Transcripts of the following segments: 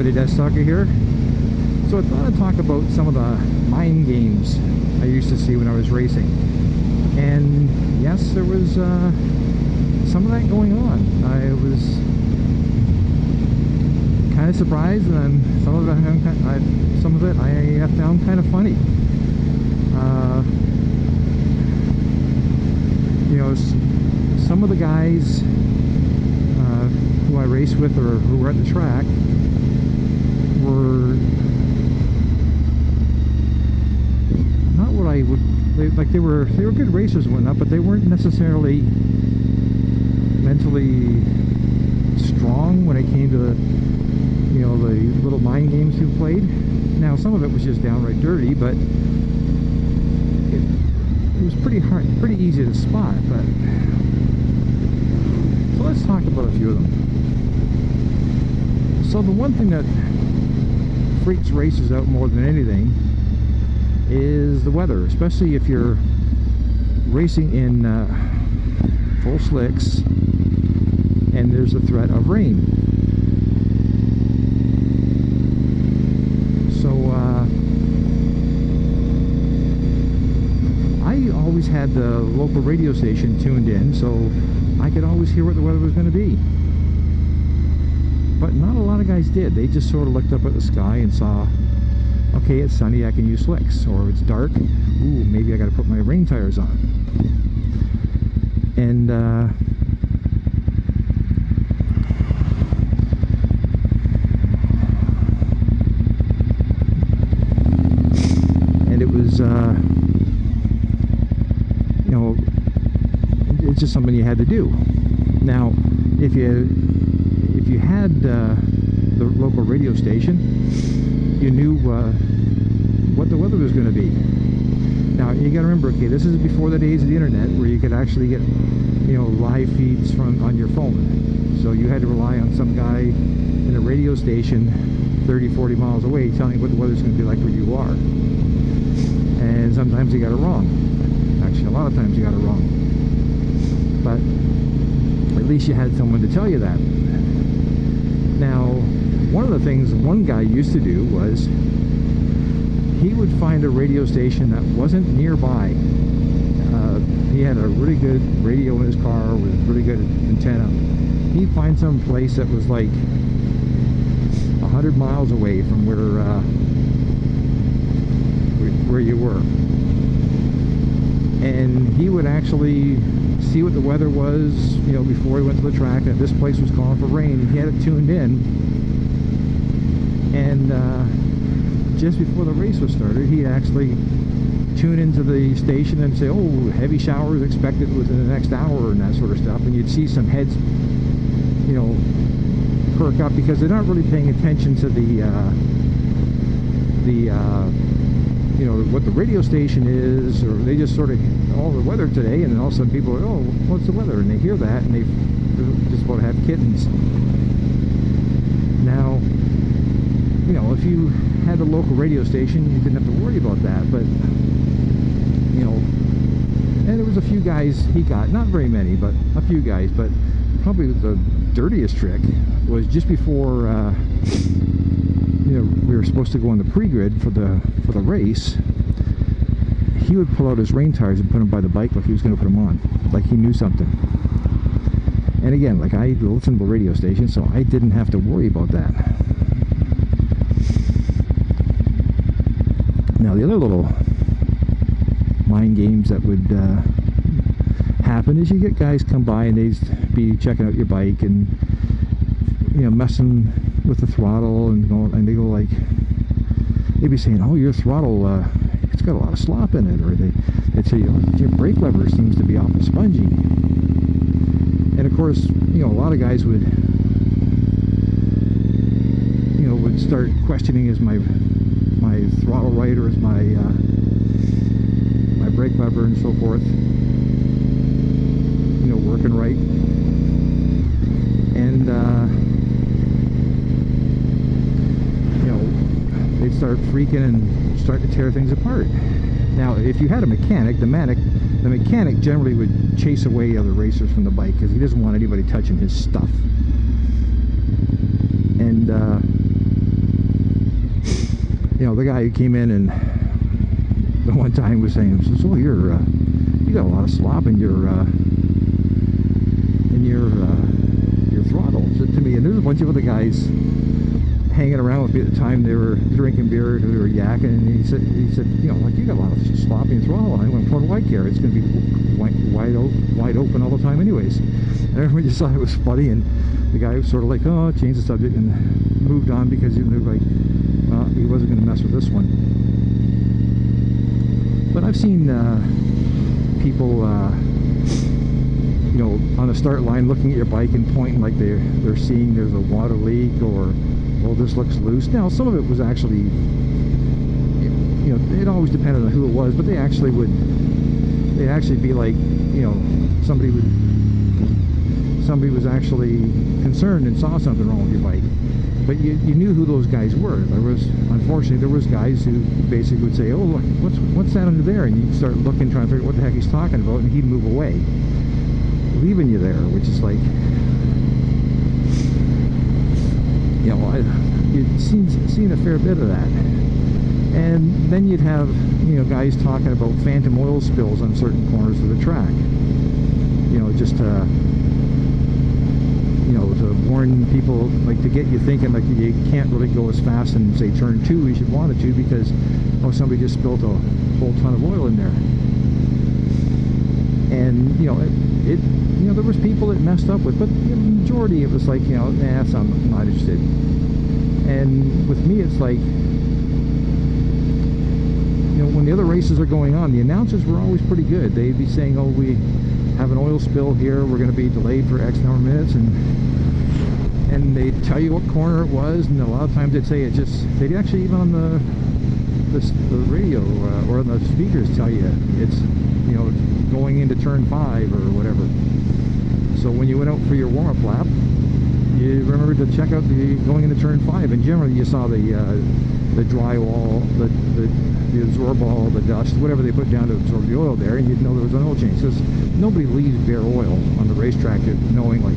everybody, DeathsStalker here. So I thought I'd talk about some of the mind games I used to see when I was racing. And yes, there was some of that going on. I was kind of surprised, and some of it I found kind of funny. You know, some of the guys who I raced with or who were at the track were not what I would like. They were good racers and whatnot, but they weren't necessarily mentally strong when it came to the, you know, the little mind games we played. Now some of it was just downright dirty, but it was pretty easy to spot. But so let's talk about a few of them. So the one thing that freaks racers out more than anything is the weather, especially if you're racing in full slicks and there's a threat of rain. So I always had the local radio station tuned in, so I could always hear what the weather was going to be. But not a lot of guys did. They just sort of looked up at the sky and saw, okay, it's sunny, I can use slicks. Or it's dark, ooh, maybe I got to put my rain tires on. And it was, you know, it's just something you had to do. Now, if you had the local radio station, you knew what the weather was going to be. Now you got to remember, okay, this is before the days of the internet where you could actually get, you know, live feeds on your phone. So you had to rely on some guy in a radio station 30-40 miles away telling you what the weather's going to be like where you are. And sometimes you got it wrong. Actually, a lot of times you got it wrong. But at least you had someone to tell you that. Now, one of the things one guy used to do was he would find a radio station that wasn't nearby. He had a really good radio in his car with really good antenna. He'd find some place that was like 100 miles away from where you were. And he would actually see what the weather was, you know, before he went to the track, and this place was calling for rain. He had it tuned in, and just before the race was started, he'd actually tune into the station and say, oh, heavy showers expected within the next hour and that sort of stuff. And you'd see some heads, you know, perk up because they're not really paying attention to the you know, what the radio station is, or they just sort of, oh, the weather today, and then all of a sudden people are, oh, what's the weather? And they hear that and they just about have kittens. Now, you know, if you had a local radio station, you didn't have to worry about that. But, you know, and there was a few guys he got, not very many, but a few guys. But probably the dirtiest trick was just before you know, we were supposed to go on the pre-grid for the race. He would pull out his rain tires and put them by the bike like he was going to put them on, like he knew something. And again, like, I listened to the radio station, so I didn't have to worry about that. Now the other little mind games that would happen is you get guys come by and they'd be checking out your bike and, you know, messing with the throttle and they go like, they'd be saying, oh, your throttle, it's got a lot of slop in it, or they'd say, oh, your brake lever seems to be awful spongy. And of course, you know, a lot of guys would, you know, would start questioning, is my throttle right, or is my brake lever and so forth, you know, working right. And you know, they'd start freaking and start to tear things apart. Now, if you had a mechanic, the mechanic generally would chase away other racers from the bike because he doesn't want anybody touching his stuff. And You know, the guy who came in and the one time was saying, "So you got a lot of slop in your throttle," to me. And there's a bunch of other guys hanging around with me at the time. They were drinking beer, they were yakking, and he said, you know, like, you got a lot of slop in your throttle. And I went, "What do I care? It's going to be wide open all the time anyways." And everyone just thought it was funny, and the guy was sort of like, oh, changed the subject and moved on, because he knew, like, he wasn't going to mess with this one. But I've seen people, you know, on the start line looking at your bike and pointing like they're seeing there's a water leak, or, well, this looks loose. Now, some of it was actually, you know, it always depended on who it was, but they'd actually be like, you know, somebody was actually concerned and saw something wrong with your bike. But you knew who those guys were. Unfortunately, there was guys who basically would say, "Oh, look, what's that under there?" And you'd start looking, trying to figure out what the heck he's talking about, and he'd move away, leaving you there, which is like, you know, you'd seen a fair bit of that. And then you'd have, you know, guys talking about phantom oil spills on certain corners of the track. You know, just to, you know, to warn people, like, to get you thinking like you can't really go as fast in, say, turn 2 as you wanted to, because, oh, somebody just spilled a whole ton of oil in there. And, you know, you know, there was people that messed up with, but the majority, it was like, you know, nah, I'm not interested. And with me, it's like, you know, when the other races are going on, the announcers were always pretty good. They'd be saying, "Oh, we have an oil spill here, we're going to be delayed for X number of minutes," and they'd tell you what corner it was, and a lot of times they'd say it just, they'd actually even on the radio or on the speakers tell you it's, you know, going into turn 5 or whatever. So when you went out for your warm-up lap, you remembered to check out the going into turn 5, and generally you saw the drywall, the absorb all the dust, whatever they put down to absorb the oil there, and you'd know there was an oil change, because nobody leaves bare oil on the racetrack knowingly.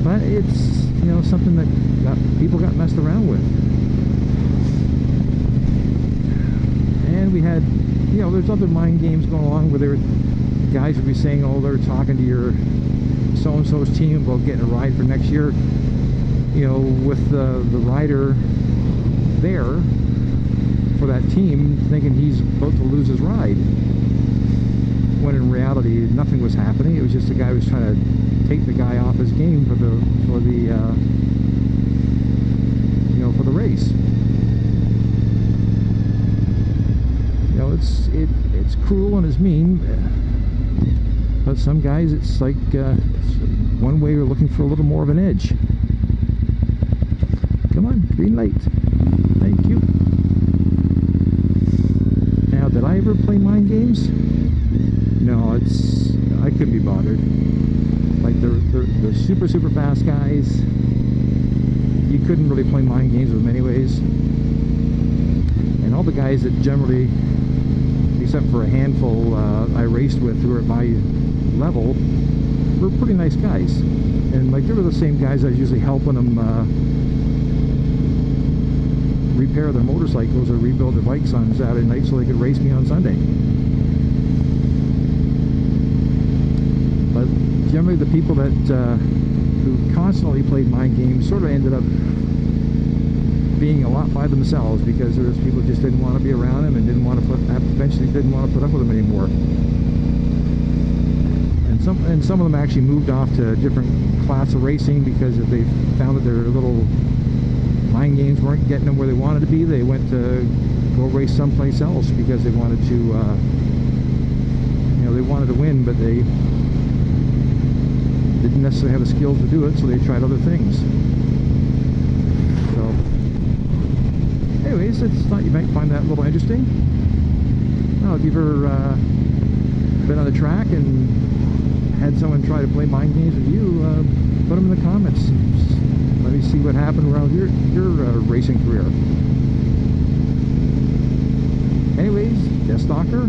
But it's, you know, something that people got messed around with. And we had, you know, there's other mind games going along where guys would be saying, "Oh, they're talking to your so-and-so's team about getting a ride for next year," you know, with the rider there for that team thinking he's about to lose his ride, when in reality nothing was happening. It was just the guy who was trying to take the guy off his game for the you know, for the race. You know, it's cruel and it's mean, but some guys, it's like one way you're looking for a little more of an edge. Come on, green light. Thank you. Now, did I ever play mind games? No, I couldn't be bothered. Like, the super fast guys, you couldn't really play mind games with them anyways. And all the guys that generally, except for a handful I raced with who were at my level, were pretty nice guys. And like, they were the same guys I was usually helping them repair their motorcycles or rebuild their bikes on Saturday night so they could race me on Sunday. But generally the people that who constantly played mind games sort of ended up being a lot by themselves, because there was people who just didn't want to be around them and eventually didn't want to put up with them anymore. And some of them actually moved off to a different class of racing, because if they found that their little mind games weren't getting them where they wanted to be, they went to go race someplace else, because they wanted to, you know, they wanted to win, but they didn't necessarily have the skills to do it, so they tried other things. So, anyways, I thought you might find that a little interesting. Now, if you've ever been on the track and had someone try to play mind games with you, put them in the comments. Let me see what happened around your racing career. Anyways, DeathsStalker,